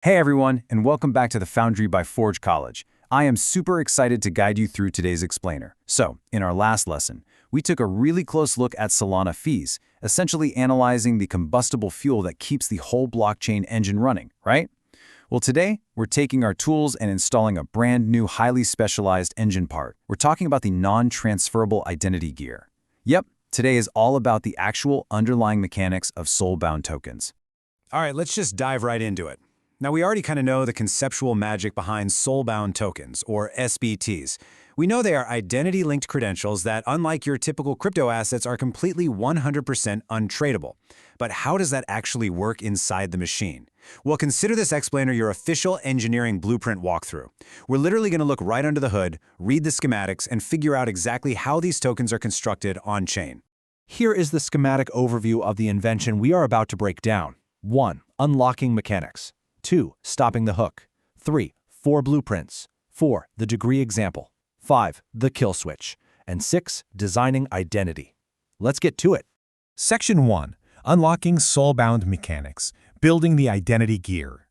Hey everyone, and welcome back to the Foundry by Forge College. I am super excited to guide you through today's explainer. So, in our last lesson, we took a really close look at Solana fees, essentially analyzing the combustible fuel that keeps the whole blockchain engine running, right? Well, today, we're taking our tools and installing a brand new, highly specialized engine part. We're talking about the non-transferable identity gear. Yep, today is all about the actual underlying mechanics of Soulbound tokens. All right, let's just dive right into it. Now, we already kind of know the conceptual magic behind Soulbound tokens, or SBTs. We know they are identity-linked credentials that, unlike your typical crypto assets, are completely 100% untradeable. But how does that actually work inside the machine? Well, consider this explainer your official engineering blueprint walkthrough. We're literally going to look right under the hood, read the schematics, and figure out exactly how these tokens are constructed on-chain. Here is the schematic overview of the invention we are about to break down. 1. Unlocking mechanics. 2. Stopping the hook. 3. 4 blueprints. 4. The degree example. 5. The kill switch. And 6. Designing identity. Let's get to it. Section 1. Unlocking Soulbound mechanics. Building the identity gear.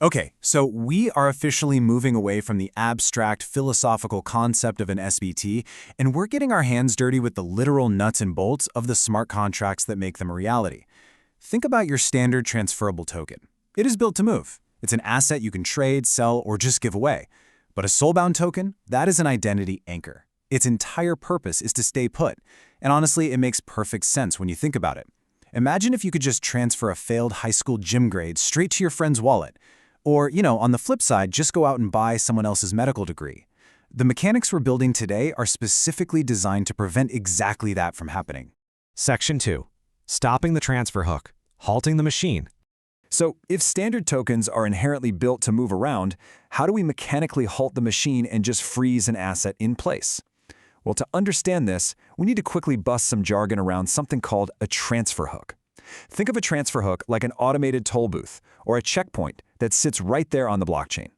Okay, so we are officially moving away from the abstract philosophical concept of an SBT, and we're getting our hands dirty with the literal nuts and bolts of the smart contracts that make them a reality. Think about your standard transferable token. It is built to move. It's an asset you can trade, sell, or just give away. But a Soulbound token, that is an identity anchor. Its entire purpose is to stay put. And honestly, it makes perfect sense when you think about it. Imagine if you could just transfer a failed high school gym grade straight to your friend's wallet. Or, on the flip side, just go out and buy someone else's medical degree. The mechanics we're building today are specifically designed to prevent exactly that from happening. Section 2. Stopping the transfer hook. Halting the machine. So, if standard tokens are inherently built to move around, how do we mechanically halt the machine and just freeze an asset in place? Well, to understand this, we need to quickly bust some jargon around something called a transfer hook. Think of a transfer hook like an automated toll booth or a checkpoint that sits right there on the blockchain.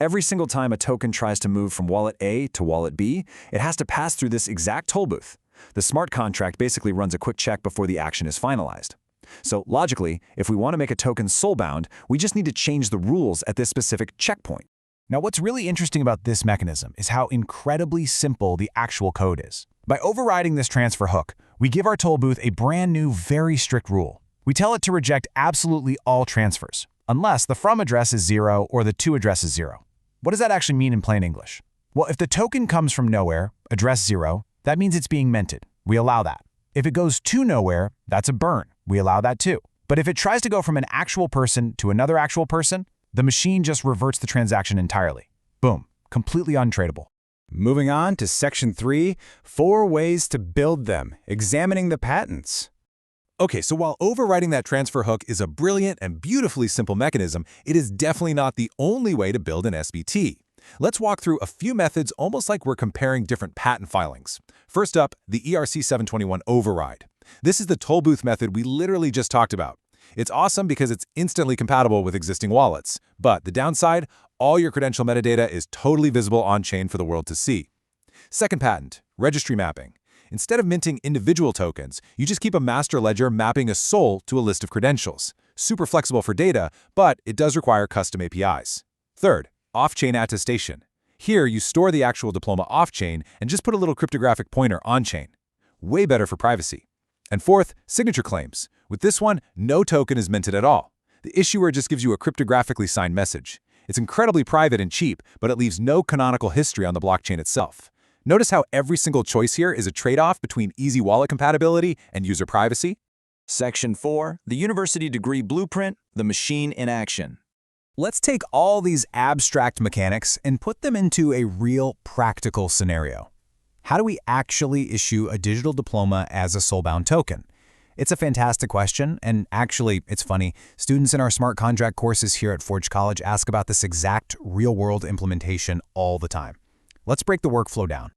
Every single time a token tries to move from wallet A to wallet B, it has to pass through this exact toll booth. The smart contract basically runs a quick check before the action is finalized. So logically, if we want to make a token soulbound, we just need to change the rules at this specific checkpoint. Now, what's really interesting about this mechanism is how incredibly simple the actual code is. By overriding this transfer hook, we give our toll booth a brand new, very strict rule. We tell it to reject absolutely all transfers, unless the from address is 0 or the to address is 0. What does that actually mean in plain English? Well, if the token comes from nowhere, address 0, that means it's being minted. We allow that. If it goes to nowhere, that's a burn. We allow that too. But if it tries to go from an actual person to another actual person, the machine just reverts the transaction entirely. Boom, completely untradeable. Moving on to Section 3, 4 ways to build them, examining the patents. Okay, so while overriding that transfer hook is a brilliant and beautifully simple mechanism, it is definitely not the only way to build an SBT. Let's walk through a few methods almost like we're comparing different patent filings. First up, the ERC 721 override. This is the toll booth method we literally just talked about. It's awesome because it's instantly compatible with existing wallets. But the downside, all your credential metadata is totally visible on-chain for the world to see. Second patent, registry mapping. Instead of minting individual tokens, you just keep a master ledger mapping a SOL to a list of credentials. Super flexible for data, but it does require custom APIs. Third, off-chain attestation. Here, you store the actual diploma off-chain and just put a little cryptographic pointer on-chain. Way better for privacy. And fourth, signature claims. With this one, no token is minted at all. The issuer just gives you a cryptographically signed message. It's incredibly private and cheap, but it leaves no canonical history on the blockchain itself. Notice how every single choice here is a trade-off between easy wallet compatibility and user privacy? Section 4, the university degree blueprint, the machine in action. Let's take all these abstract mechanics and put them into a real practical scenario. How do we actually issue a digital diploma as a Soulbound token? It's a fantastic question, and actually, it's funny, students in our smart contract courses here at Forge College ask about this exact real-world implementation all the time. Let's break the workflow down.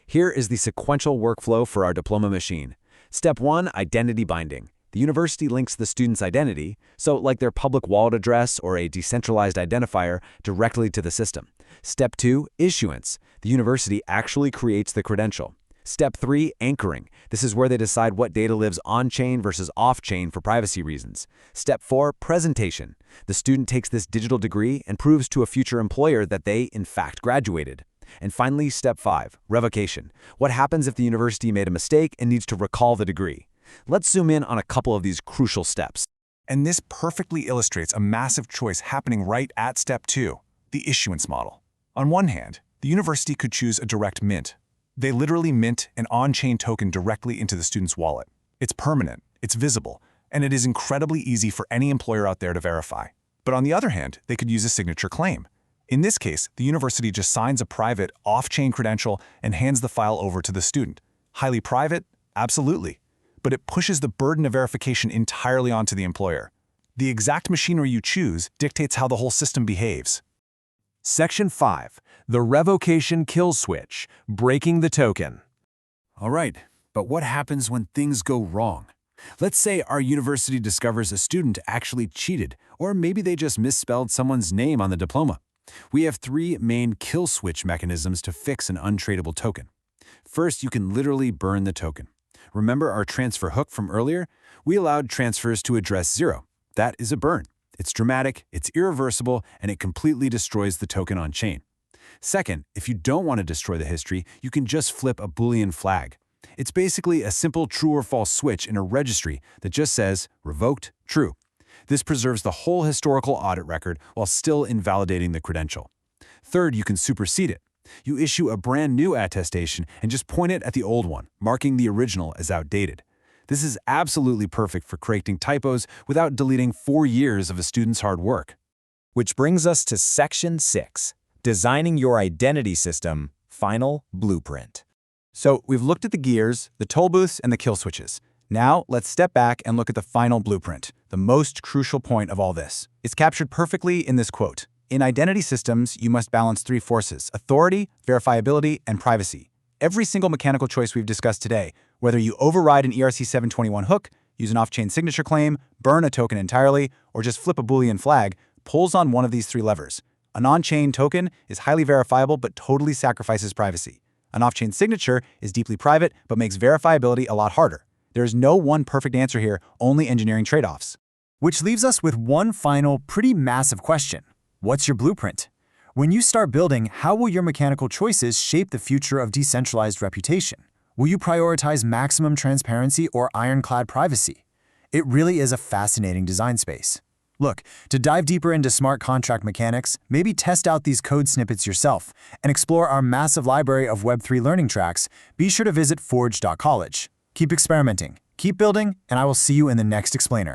Here is the sequential workflow for our diploma machine. Step 1, identity binding. The university links the student's identity, so like their public wallet address or a decentralized identifier, directly to the system. Step 2, issuance. The university actually creates the credential. Step 3, anchoring. This is where they decide what data lives on-chain versus off-chain for privacy reasons. Step 4, presentation. The student takes this digital degree and proves to a future employer that they, in fact, graduated. And finally, Step 5, revocation. What happens if the university made a mistake and needs to recall the degree? Let's zoom in on a couple of these crucial steps. And this perfectly illustrates a massive choice happening right at Step 2, the issuance model. On one hand, the university could choose a direct mint. They literally mint an on-chain token directly into the student's wallet. It's permanent, it's visible, and it is incredibly easy for any employer out there to verify. But on the other hand, they could use a signature claim. In this case, the university just signs a private, off-chain credential and hands the file over to the student. Highly private? Absolutely. But it pushes the burden of verification entirely onto the employer. The exact machinery you choose dictates how the whole system behaves. Section 5. The revocation kill switch, breaking the token. All right, but what happens when things go wrong? Let's say our university discovers a student actually cheated, or maybe they just misspelled someone's name on the diploma. We have 3 main kill switch mechanisms to fix an untradeable token. First, you can literally burn the token. Remember our transfer hook from earlier? We allowed transfers to address 0. That is a burn. It's dramatic, it's irreversible, and it completely destroys the token on chain. Second, if you don't want to destroy the history, you can just flip a Boolean flag. It's basically a simple true or false switch in a registry that just says revoked, true. This preserves the whole historical audit record while still invalidating the credential. Third, you can supersede it. You issue a brand new attestation and just point it at the old one, marking the original as outdated. This is absolutely perfect for correcting typos without deleting 4 years of a student's hard work. Which brings us to Section 6, Designing Your Identity System, Final Blueprint. So we've looked at the gears, the toll booths, and the kill switches. Now let's step back and look at the final blueprint, the most crucial point of all this. It's captured perfectly in this quote. In identity systems, you must balance 3 forces: authority, verifiability, and privacy. Every single mechanical choice we've discussed today, whether you override an ERC 721 hook, use an off-chain signature claim, burn a token entirely, or just flip a Boolean flag, pulls on one of these 3 levers. An on-chain token is highly verifiable but totally sacrifices privacy. An off-chain signature is deeply private but makes verifiability a lot harder. There is no one perfect answer here, only engineering trade-offs. Which leaves us with one final, pretty massive question. What's your blueprint? When you start building, how will your mechanical choices shape the future of decentralized reputation? Will you prioritize maximum transparency or ironclad privacy? It really is a fascinating design space. Look, to dive deeper into smart contract mechanics, maybe test out these code snippets yourself and explore our massive library of Web3 learning tracks, be sure to visit forge.college. Keep experimenting, keep building, and I will see you in the next explainer.